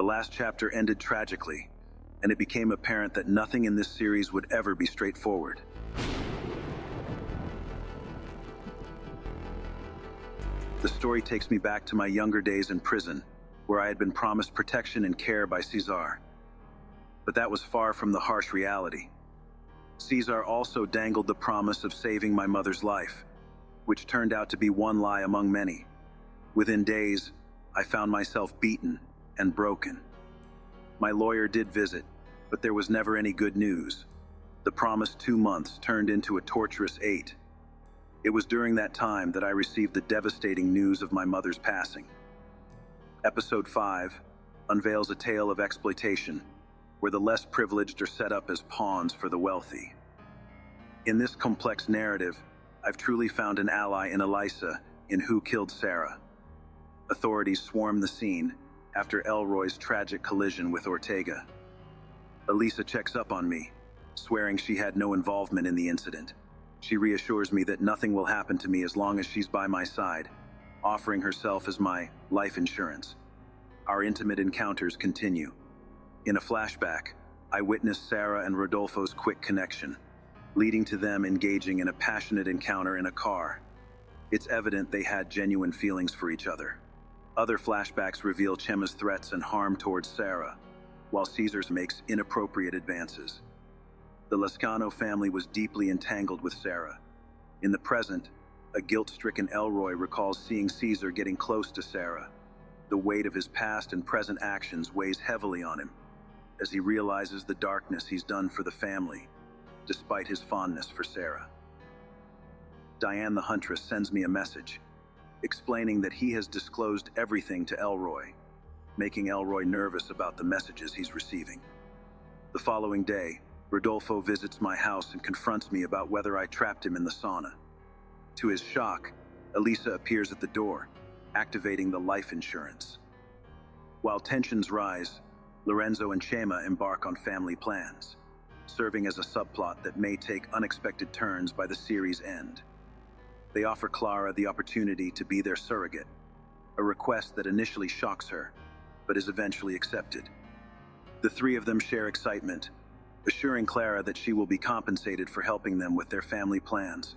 The last chapter ended tragically, and it became apparent that nothing in this series would ever be straightforward. The story takes me back to my younger days in prison, where I had been promised protection and care by Cesar. But that was far from the harsh reality. Cesar also dangled the promise of saving my mother's life, which turned out to be one lie among many. Within days, I found myself beaten and broken. My lawyer did visit, but there was never any good news. The promised 2 months turned into a torturous 8. It was during that time that I received the devastating news of my mother's passing. Episode 5 unveils a tale of exploitation, where the less privileged are set up as pawns for the wealthy. In this complex narrative, I've truly found an ally in Elisa in Who Killed Sara. Authorities swarm the scene after Elroy's tragic collision with Ortega. Elisa checks up on me, swearing she had no involvement in the incident. She reassures me that nothing will happen to me as long as she's by my side, offering herself as my life insurance. Our intimate encounters continue. In a flashback, I witnessed Sara and Rodolfo's quick connection, leading to them engaging in a passionate encounter in a car. It's evident they had genuine feelings for each other. Other flashbacks reveal Chema's threats and harm towards Sara, while Cesar makes inappropriate advances. The Lescano family was deeply entangled with Sara. In the present, a guilt-stricken Elroy recalls seeing Cesar getting close to Sara. The weight of his past and present actions weighs heavily on him, as he realizes the darkness he's done for the family, despite his fondness for Sara. Diane the Huntress sends me a message, explaining that he has disclosed everything to Elroy, making Elroy nervous about the messages he's receiving. The following day, Rodolfo visits my house and confronts me about whether I trapped him in the sauna. To his shock, Elisa appears at the door, activating the life insurance. While tensions rise, Lorenzo and Chema embark on family plans, serving as a subplot that may take unexpected turns by the series' end. They offer Clara the opportunity to be their surrogate, a request that initially shocks her, but is eventually accepted. The three of them share excitement, assuring Clara that she will be compensated for helping them with their family plans.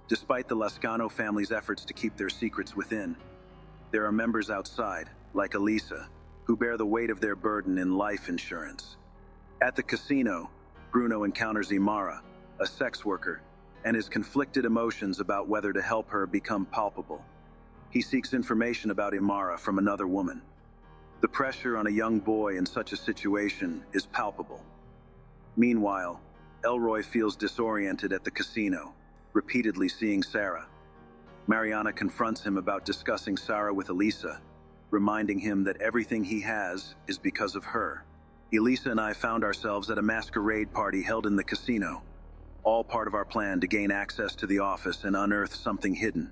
Despite the Lescano family's efforts to keep their secrets within, there are members outside, like Elisa, who bear the weight of their burden in life insurance. At the casino, Bruno encounters Imara, a sex worker, and his conflicted emotions about whether to help her become palpable. He seeks information about Imara from another woman. The pressure on a young boy in such a situation is palpable. Meanwhile, Elroy feels disoriented at the casino, repeatedly seeing Sara. Mariana confronts him about discussing Sara with Elisa, reminding him that everything he has is because of her. Elisa and I found ourselves at a masquerade party held in the casino, all part of our plan to gain access to the office and unearth something hidden.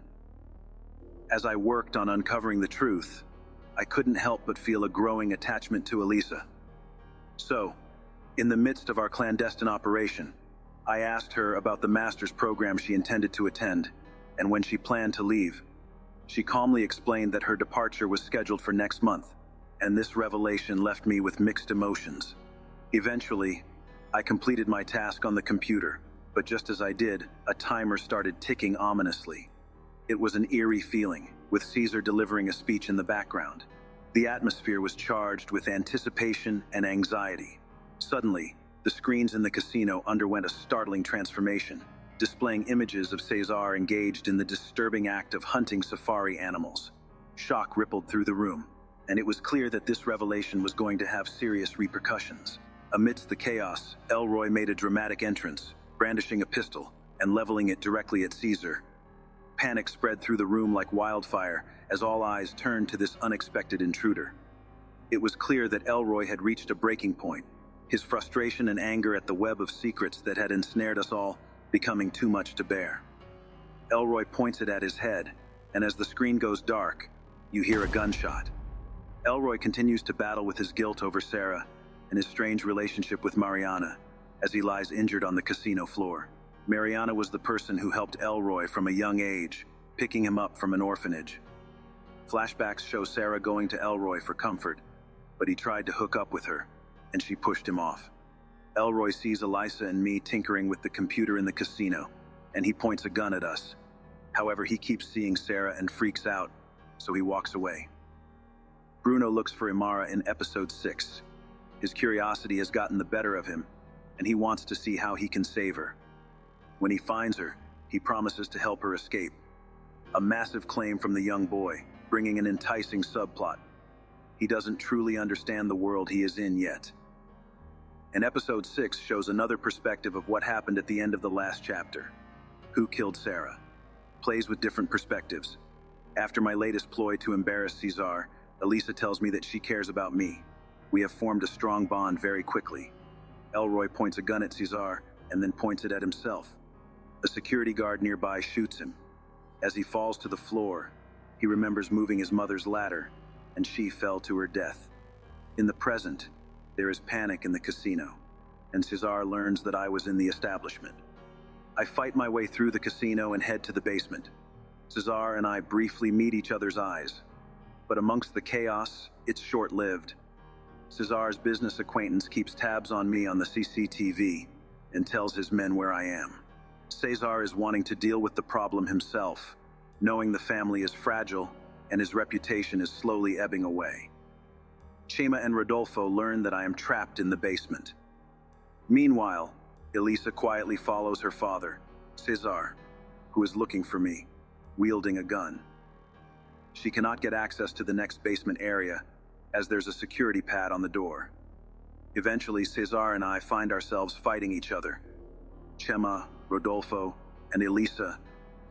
As I worked on uncovering the truth, I couldn't help but feel a growing attachment to Elisa. So, in the midst of our clandestine operation, I asked her about the master's program she intended to attend, and when she planned to leave. She calmly explained that her departure was scheduled for next month, and this revelation left me with mixed emotions. Eventually, I completed my task on the computer, but just as I did, a timer started ticking ominously. It was an eerie feeling, with Cesar delivering a speech in the background. The atmosphere was charged with anticipation and anxiety. Suddenly, the screens in the casino underwent a startling transformation, displaying images of Cesar engaged in the disturbing act of hunting safari animals. Shock rippled through the room, and it was clear that this revelation was going to have serious repercussions. Amidst the chaos, Elroy made a dramatic entrance, brandishing a pistol and leveling it directly at Cesar. Panic spread through the room like wildfire as all eyes turned to this unexpected intruder. It was clear that Elroy had reached a breaking point, his frustration and anger at the web of secrets that had ensnared us all becoming too much to bear. Elroy points it at his head, and as the screen goes dark, you hear a gunshot. Elroy continues to battle with his guilt over Sara and his strange relationship with Mariana as he lies injured on the casino floor. Mariana was the person who helped Elroy from a young age, picking him up from an orphanage. Flashbacks show Sara going to Elroy for comfort, but he tried to hook up with her, and she pushed him off. Elroy sees Elisa and me tinkering with the computer in the casino, and he points a gun at us. However, he keeps seeing Sara and freaks out, so he walks away. Bruno looks for Imara in episode 6. His curiosity has gotten the better of him, and he wants to see how he can save her. When he finds her, he promises to help her escape. A massive claim from the young boy, bringing an enticing subplot. He doesn't truly understand the world he is in yet. And episode 6 shows another perspective of what happened at the end of the last chapter. Who killed Sara? Plays with different perspectives. After my latest ploy to embarrass Cesar, Elisa tells me that she cares about me. We have formed a strong bond very quickly. Elroy points a gun at Cesar and then points it at himself. A security guard nearby shoots him. As he falls to the floor, he remembers moving his mother's ladder, and she fell to her death. In the present, there is panic in the casino, and Cesar learns that I was in the establishment. I fight my way through the casino and head to the basement. Cesar and I briefly meet each other's eyes, but amongst the chaos, it's short-lived. Cesar's business acquaintance keeps tabs on me on the CCTV and tells his men where I am. Cesar is wanting to deal with the problem himself, knowing the family is fragile and his reputation is slowly ebbing away. Chema and Rodolfo learn that I am trapped in the basement. Meanwhile, Elisa quietly follows her father, Cesar, who is looking for me, wielding a gun. She cannot get access to the next basement area, as there's a security pad on the door. Eventually, Cesar and I find ourselves fighting each other. Chema, Rodolfo, and Elisa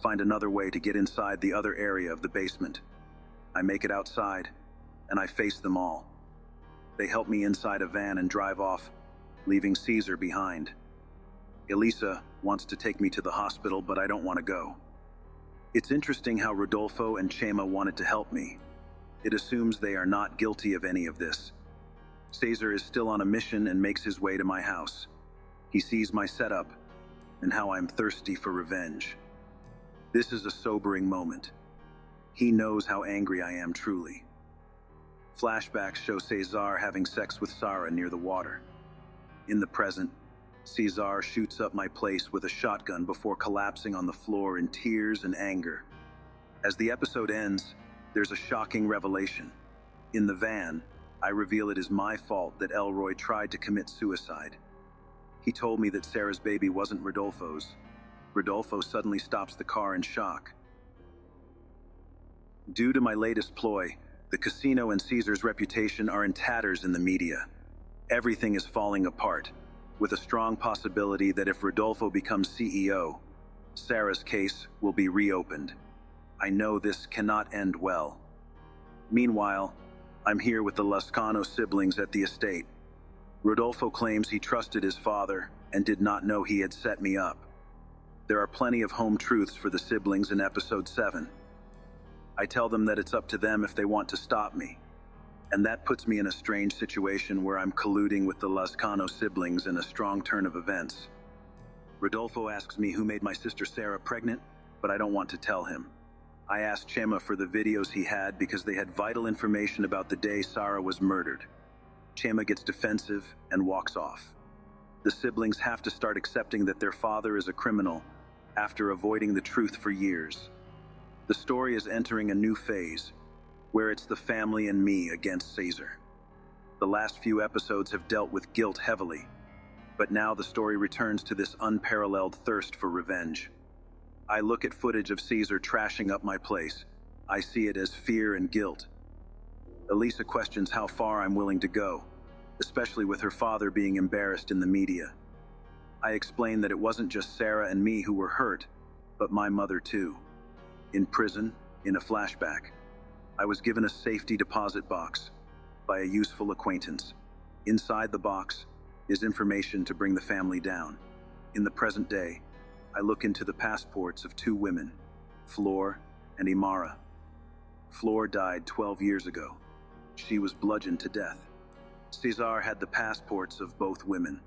find another way to get inside the other area of the basement. I make it outside, and I face them all. They help me inside a van and drive off, leaving Caesar behind. Elisa wants to take me to the hospital, but I don't want to go. It's interesting how Rodolfo and Chema wanted to help me. It assumes they are not guilty of any of this. Caesar is still on a mission and makes his way to my house. He sees my setup and how I'm thirsty for revenge. This is a sobering moment. He knows how angry I am truly. Flashbacks show Cesar having sex with Sara near the water. In the present, Cesar shoots up my place with a shotgun before collapsing on the floor in tears and anger. As the episode ends, there's a shocking revelation. In the van, I reveal it is my fault that Elroy tried to commit suicide. He told me that Sara's baby wasn't Rodolfo's. Rodolfo suddenly stops the car in shock. Due to my latest ploy, the casino and Caesar's reputation are in tatters in the media. Everything is falling apart, with a strong possibility that if Rodolfo becomes CEO, Sara's case will be reopened. I know this cannot end well. Meanwhile, I'm here with the Lascano siblings at the estate. Rodolfo claims he trusted his father and did not know he had set me up. There are plenty of home truths for the siblings in episode 7. I tell them that it's up to them if they want to stop me, and that puts me in a strange situation where I'm colluding with the Lascano siblings in a strong turn of events. Rodolfo asks me who made my sister Sara pregnant, but I don't want to tell him. I asked Chema for the videos he had because they had vital information about the day Sara was murdered. Chema gets defensive and walks off. The siblings have to start accepting that their father is a criminal after avoiding the truth for years. The story is entering a new phase, where it's the family and me against Caesar. The last few episodes have dealt with guilt heavily, but now the story returns to this unparalleled thirst for revenge. I look at footage of Caesar trashing up my place. I see it as fear and guilt. Elisa questions how far I'm willing to go, especially with her father being embarrassed in the media. I explain that it wasn't just Sara and me who were hurt, but my mother too. In prison, in a flashback, I was given a safety deposit box by a useful acquaintance. Inside the box is information to bring the family down. In the present day, I look into the passports of 2 women, Flor and Imara. Flor died 12 years ago. She was bludgeoned to death. Cesar had the passports of both women.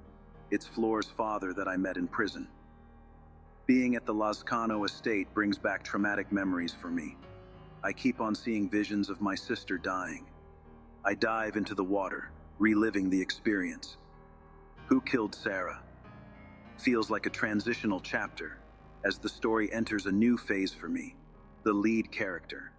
It's Flor's father that I met in prison. Being at the Lascano estate brings back traumatic memories for me. I keep on seeing visions of my sister dying. I dive into the water, reliving the experience. Who Killed Sara feels like a transitional chapter as the story enters a new phase for me, the lead character.